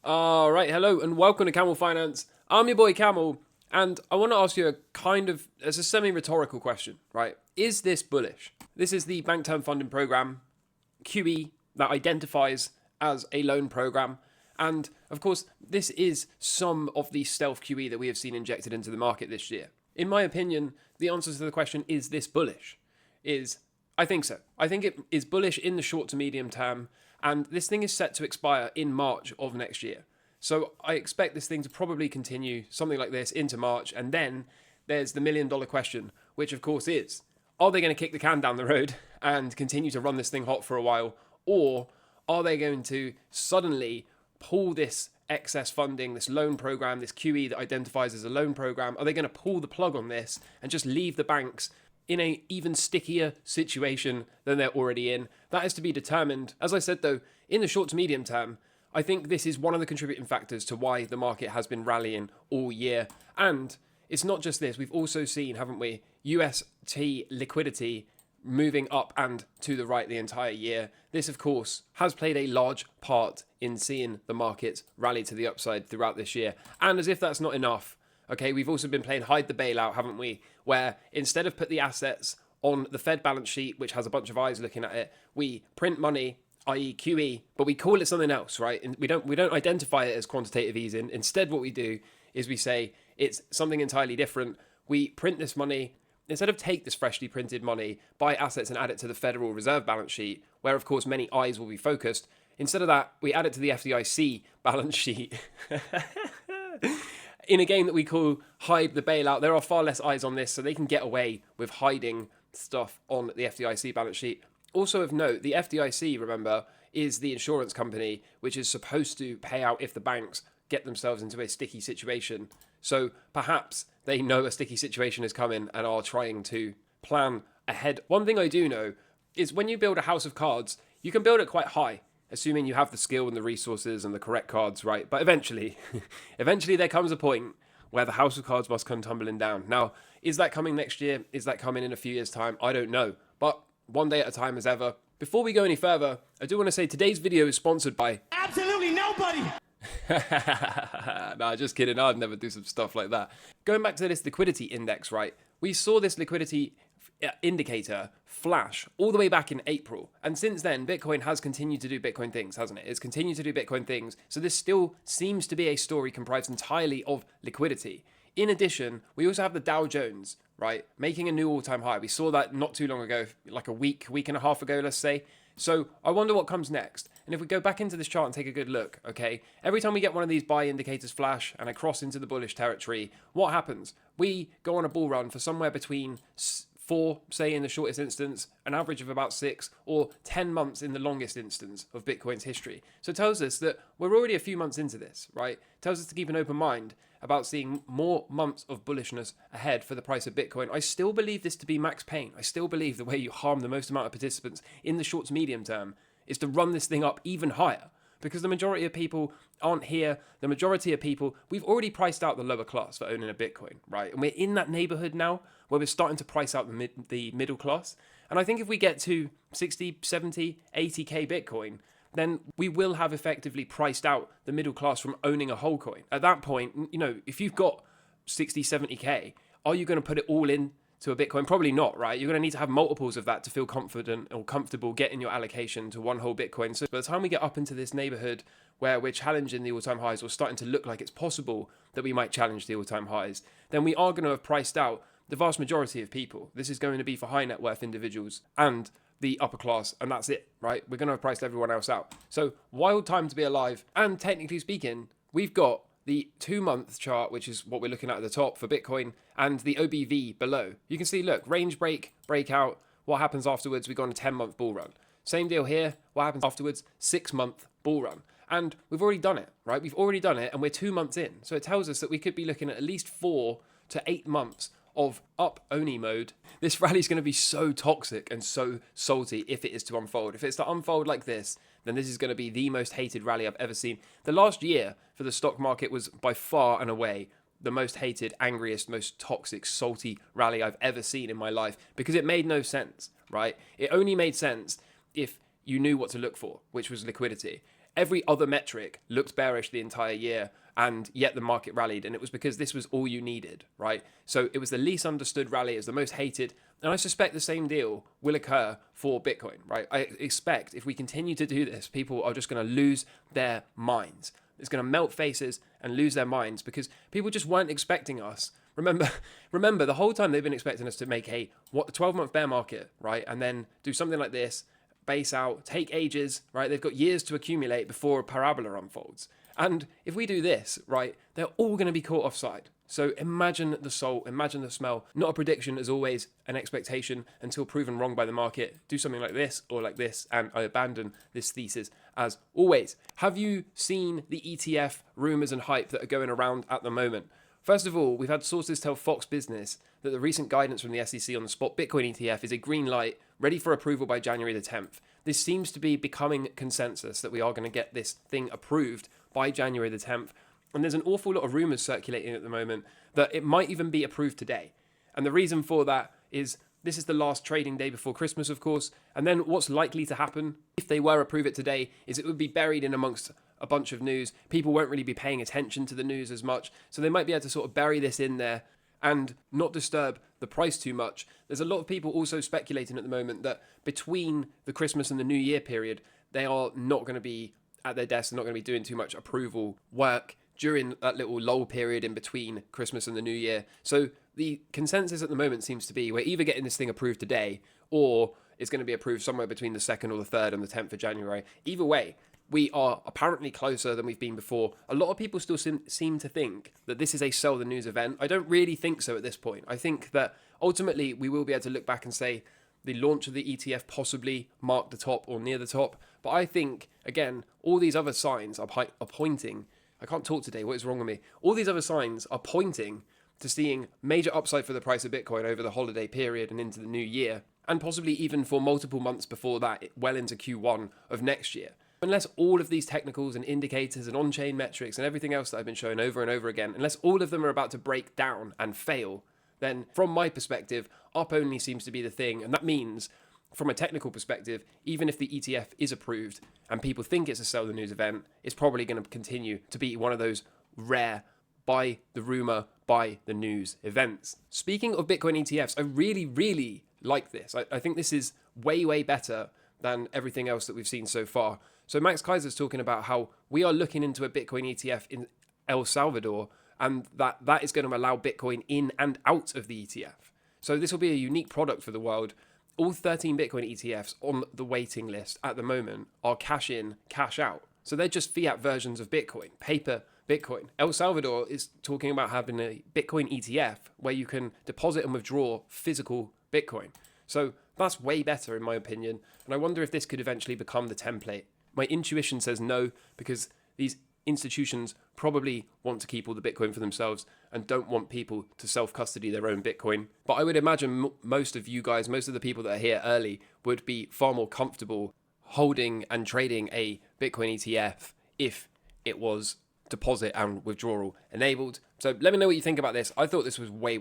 All right, hello and welcome to Camel Finance. I'm your boy Camel, and I want to ask you as a semi-rhetorical question, right? Is this bullish? This is the Bank Term Funding Program, QE, that identifies as a loan program. And of course, this is some of the stealth QE that we have seen injected into the market this year. In my opinion, the answer to the question, is this bullish? I think so. I think it is bullish in the short to medium term, and this thing is set to expire in March of next year. So I expect this thing to probably continue something like this into March, and then there's the $1 million question, which of course is, are they going to kick the can down the road and continue to run this thing hot for a while, or are they going to suddenly pull this excess funding, this loan program, this QE that identifies as a loan program? Are they going to pull the plug on this and just leave the banks in a even stickier situation than they're already in? That is to be determined. As I said though, in the short to medium term, I think this is one of the contributing factors to why the market has been rallying all year. And it's not just this, we've also seen, haven't we, UST liquidity moving up and to the right the entire year. This, of course, has played a large part in seeing the markets rally to the upside throughout this year. And as if that's not enough, okay, we've also been playing hide the bailout, haven't we? Where instead of put the assets on the Fed balance sheet, which has a bunch of eyes looking at it, we print money, i.e. QE, but we call it something else, right? And we don't identify it as quantitative easing. Instead, what we do is we say it's something entirely different. We print this money. Instead of take this freshly printed money, buy assets and add it to the Federal Reserve balance sheet, where of course many eyes will be focused, instead of that, we add it to the FDIC balance sheet. In a game that we call Hide the Bailout, there are far less eyes on this, so they can get away with hiding stuff on the FDIC balance sheet. Also of note, the FDIC, remember, is the insurance company which is supposed to pay out if the banks get themselves into a sticky situation. So perhaps they know a sticky situation is coming and are trying to plan ahead. One thing I do know is when you build a house of cards, you can build it quite high, assuming you have the skill and the resources and the correct cards, right? But eventually there comes a point where the house of cards must come tumbling down. Now, is that coming next year? Is that coming in a few years' time? I don't know. But one day at a time as ever. Before we go any further, I do want to say today's video is sponsored by absolutely nobody. Nah, just kidding. I'd never do some stuff like that. Going back to this liquidity index, right? We saw this liquidity indicator flash all the way back in April. And since then, Bitcoin has continued to do Bitcoin things, hasn't it? It's continued to do Bitcoin things. So this still seems to be a story comprised entirely of liquidity. In addition, we also have the Dow Jones, right? Making a new all-time high. We saw that not too long ago, like a week and a half ago, let's say. So I wonder what comes next. And if we go back into this chart and take a good look, okay, every time we get one of these buy indicators flash and I cross into the bullish territory, what happens? We go on a bull run for somewhere between 4, say in the shortest instance, an average of about 6, or 10 months in the longest instance of Bitcoin's history. So it tells us that we're already a few months into this, right? It tells us to keep an open mind about seeing more months of bullishness ahead for the price of Bitcoin. I still believe this to be max pain. I still believe the way you harm the most amount of participants in the short to medium term is to run this thing up even higher, because the majority of people aren't here. The majority of people, we've already priced out the lower class for owning a Bitcoin, right? And we're in that neighborhood now where we're starting to price out the middle class. And I think if we get to 60, 70, 80k Bitcoin, then we will have effectively priced out the middle class from owning a whole coin. At that point, you know, if you've got 60, 70k, are you going to put it all in to a Bitcoin? Probably not, right? You're going to need to have multiples of that to feel confident or comfortable getting your allocation to one whole Bitcoin. So by the time we get up into this neighborhood where we're challenging the all-time highs, or starting to look like it's possible that we might challenge the all-time highs, then we are going to have priced out the vast majority of people. This is going to be for high net worth individuals and the upper class, and that's it, right? We're going to have priced everyone else out. So wild time to be alive. And technically speaking, we've got the 2-month chart, which is what we're looking at the top for Bitcoin, and the OBV below. You can see, look, range breakout. What happens afterwards? We go on a 10-month bull run. Same deal here. What happens afterwards? 6-month bull run. And we've already done it, right? We've already done it, and we're 2 months in. So it tells us that we could be looking at least 4 to 8 months of up-only mode. This rally is going to be so toxic and so salty if it is to unfold. If it's to unfold like this, then this is going to be the most hated rally I've ever seen. The last year for the stock market was by far and away the most hated, angriest, most toxic, salty rally I've ever seen in my life, because it made no sense, right? It only made sense if you knew what to look for, which was liquidity. Every other metric looked bearish the entire year, and yet the market rallied, and it was because this was all you needed, right? So it was the least understood rally, it was the most hated, and I suspect the same deal will occur for Bitcoin, right? I expect if we continue to do this, people are just going to lose their minds. It's going to melt faces and lose their minds because people just weren't expecting us. Remember, the whole time they've been expecting us to make a 12-month bear market, right? And then do something like this, base out, take ages, right? They've got years to accumulate before a parabola unfolds. And if we do this, right, they're all going to be caught offside. So imagine the salt, imagine the smell. Not a prediction, as always, an expectation until proven wrong by the market. Do something like this or like this, and I abandon this thesis as always. Have you seen the ETF rumors and hype that are going around at the moment? First of all, we've had sources tell Fox Business that the recent guidance from the SEC on the spot Bitcoin ETF is a green light, ready for approval by January the 10th. This seems to be becoming consensus that we are going to get this thing approved by January the 10th. And there's an awful lot of rumors circulating at the moment that it might even be approved today. And the reason for that is this is the last trading day before Christmas, of course. And then what's likely to happen if they were to approve it today is it would be buried in amongst a bunch of news. People won't really be paying attention to the news as much. So they might be able to sort of bury this in there and not disturb the price too much. There's a lot of people also speculating at the moment that between the Christmas and the New Year period, they are not going to be at their desk, they're not going to be doing too much approval work during that little lull period in between Christmas and the New Year. So the consensus at the moment seems to be we're either getting this thing approved today or it's going to be approved somewhere between the 2nd or the 3rd and the 10th of January. Either way, we are apparently closer than we've been before. A lot of people still seem to think that this is a sell the news event. I don't really think so at this point. I think that ultimately we will be able to look back and say the launch of the ETF possibly marked the top or near the top. But I think, again, all these other signs are pointing. I can't talk today. What is wrong with me? All these other signs are pointing to seeing major upside for the price of Bitcoin over the holiday period and into the new year, and possibly even for multiple months before that, well into Q1 of next year. Unless all of these technicals and indicators and on-chain metrics and everything else that I've been showing over and over again, unless all of them are about to break down and fail, then from my perspective, up only seems to be the thing. And that means, from a technical perspective, even if the ETF is approved and people think it's a sell the news event, it's probably going to continue to be one of those rare buy the rumor, buy the news events. Speaking of Bitcoin ETFs, I really like this. I think this is way better than everything else that we've seen so far. So Max Kaiser's talking about how we are looking into a Bitcoin ETF in El Salvador, and that is going to allow Bitcoin in and out of the ETF. So this will be a unique product for the world. All 13 Bitcoin ETFs on the waiting list at the moment are cash in, cash out. So they're just fiat versions of Bitcoin, paper Bitcoin. El Salvador is talking about having a Bitcoin ETF where you can deposit and withdraw physical Bitcoin. So that's way better in my opinion. And I wonder if this could eventually become the template. My intuition says no, because these institutions probably want to keep all the Bitcoin for themselves and don't want people to self-custody their own Bitcoin. But I would imagine most of you guys, most of the people that are here early, would be far more comfortable holding and trading a Bitcoin ETF if it was deposit and withdrawal enabled. So let me know what you think about this. I thought this was way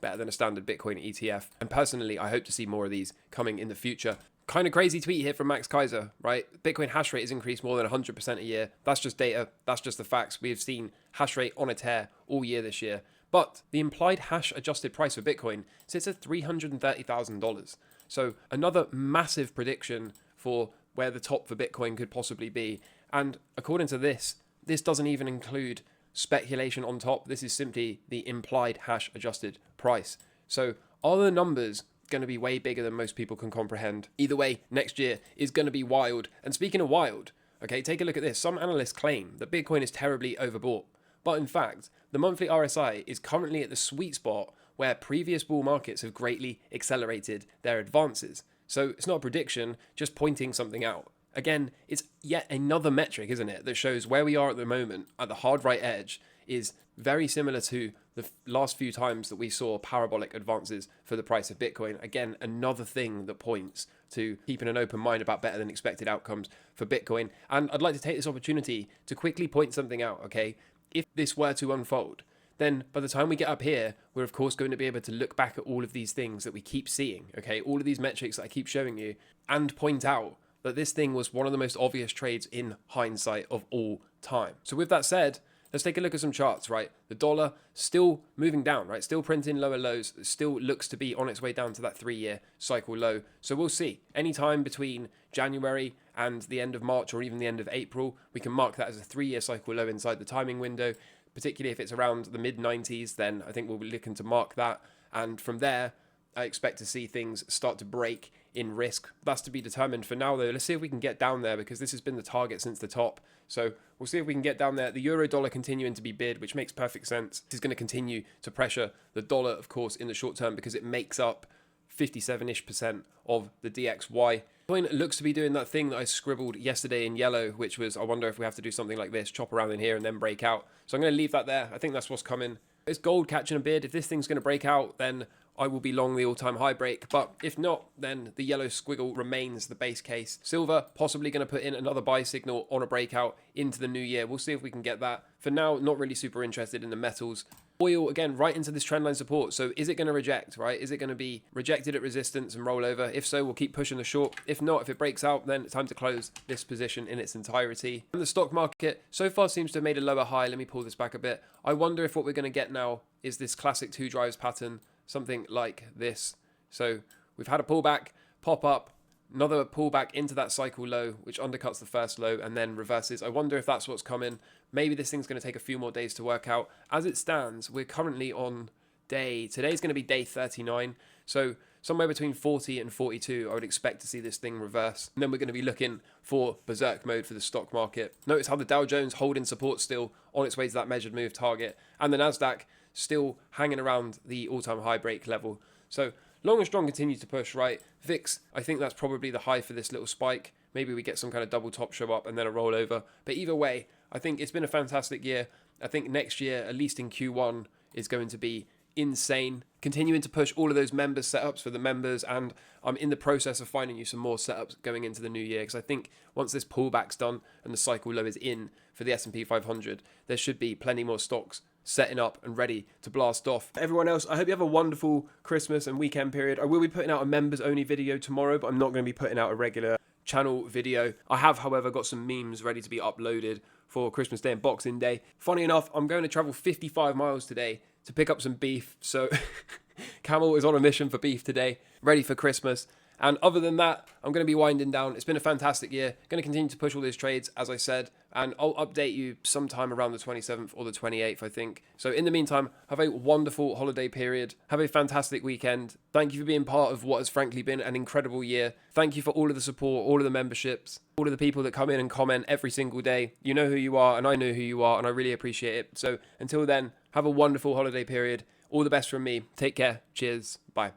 better than a standard Bitcoin ETF. And personally, I hope to see more of these coming in the future. Kind of crazy tweet here from Max Kaiser, right? Bitcoin hash rate has increased more than 100% a year. That's just data. That's just the facts. We have seen hash rate on a tear all year this year. But the implied hash adjusted price for Bitcoin sits at $330,000. So another massive prediction for where the top for Bitcoin could possibly be. And according to this doesn't even include speculation on top. This is simply the implied hash adjusted price. So are the numbers going to be way bigger than most people can comprehend? Either way, next year is going to be wild. And speaking of wild, okay, take a look at this. Some analysts claim that Bitcoin is terribly overbought. But in fact, the monthly RSI is currently at the sweet spot where previous bull markets have greatly accelerated their advances. So it's not a prediction, just pointing something out. Again, it's yet another metric, isn't it, that shows where we are at the moment at the hard right edge is very similar to the last few times that we saw parabolic advances for the price of Bitcoin. Again, another thing that points to keeping an open mind about better than expected outcomes for Bitcoin. And I'd like to take this opportunity to quickly point something out, okay? If this were to unfold, then by the time we get up here, we're of course going to be able to look back at all of these things that we keep seeing, okay? All of these metrics that I keep showing you and point out that this thing was one of the most obvious trades in hindsight of all time. So with that said, let's take a look at some charts, right? The dollar still moving down, right? Still printing lower lows, still looks to be on its way down to that 3-year cycle low. So we'll see. Anytime between January and the end of March or even the end of April, we can mark that as a 3-year cycle low inside the timing window. Particularly if it's around the mid-90s, then I think we'll be looking to mark that. And from there, I expect to see things start to break in risk. That's to be determined. For now, though, let's see if we can get down there, because this has been the target since the top. So we'll see if we can get down there. The euro dollar continuing to be bid, which makes perfect sense. This is going to continue to pressure the dollar, of course, in the short term, because it makes up 57-ish% of the DXY. Coin looks to be doing that thing that I scribbled yesterday in yellow, which was, I wonder if we have to do something like this, chop around in here and then break out. So I'm going to leave that there. I think that's what's coming. Is gold catching a bid? If this thing's going to break out, then I will be long the all-time high break. But if not, then the yellow squiggle remains the base case. Silver possibly going to put in another buy signal on a breakout into the new year. We'll see if we can get that. For now, not really super interested in the metals. Oil, again, right into this trendline support. So is it going to reject, right? Is it going to be rejected at resistance and roll over? If so, we'll keep pushing the short. If not, if it breaks out, then it's time to close this position in its entirety. And the stock market so far seems to have made a lower high. Let me pull this back a bit. I wonder if what we're going to get now is this classic 2 drives pattern, something like this. So we've had a pullback, pop up, another pullback into that cycle low, which undercuts the first low and then reverses. I wonder if that's what's coming. Maybe this thing's going to take a few more days to work out. As it stands, we're currently on today's going to be day 39. So somewhere between 40 and 42, I would expect to see this thing reverse. And then we're going to be looking for berserk mode for the stock market. Notice how the Dow Jones holding support still on its way to that measured move target. And the NASDAQ still hanging around the all-time high break level. So long and strong continues to push, right? VIX, I think that's probably the high for this little spike. Maybe we get some kind of double top show up and then a rollover. But either way, I think it's been a fantastic year. I think next year, at least in Q1, is going to be insane. Continuing to push all of those members setups for the members, and I'm in the process of finding you some more setups going into the new year, because I think once this pullback's done and the cycle low is in for the S&P 500, there should be plenty more stocks setting up and ready to blast off. Everyone else, I hope you have a wonderful Christmas and weekend period. I will be putting out a members only video tomorrow, but I'm not going to be putting out a regular channel video. I have, however, got some memes ready to be uploaded for Christmas Day and Boxing Day. Funny enough, I'm going to travel 55 miles today to pick up some beef. So Camel is on a mission for beef today, ready for Christmas. And other than that, I'm going to be winding down. It's been a fantastic year. Going to continue to push all these trades, as I said, and I'll update you sometime around the 27th or the 28th, I think. So in the meantime, have a wonderful holiday period. Have a fantastic weekend. Thank you for being part of what has frankly been an incredible year. Thank you for all of the support, all of the memberships, all of the people that come in and comment every single day. You know who you are, and I know who you are, and I really appreciate it. So until then, have a wonderful holiday period. All the best from me. Take care. Cheers. Bye.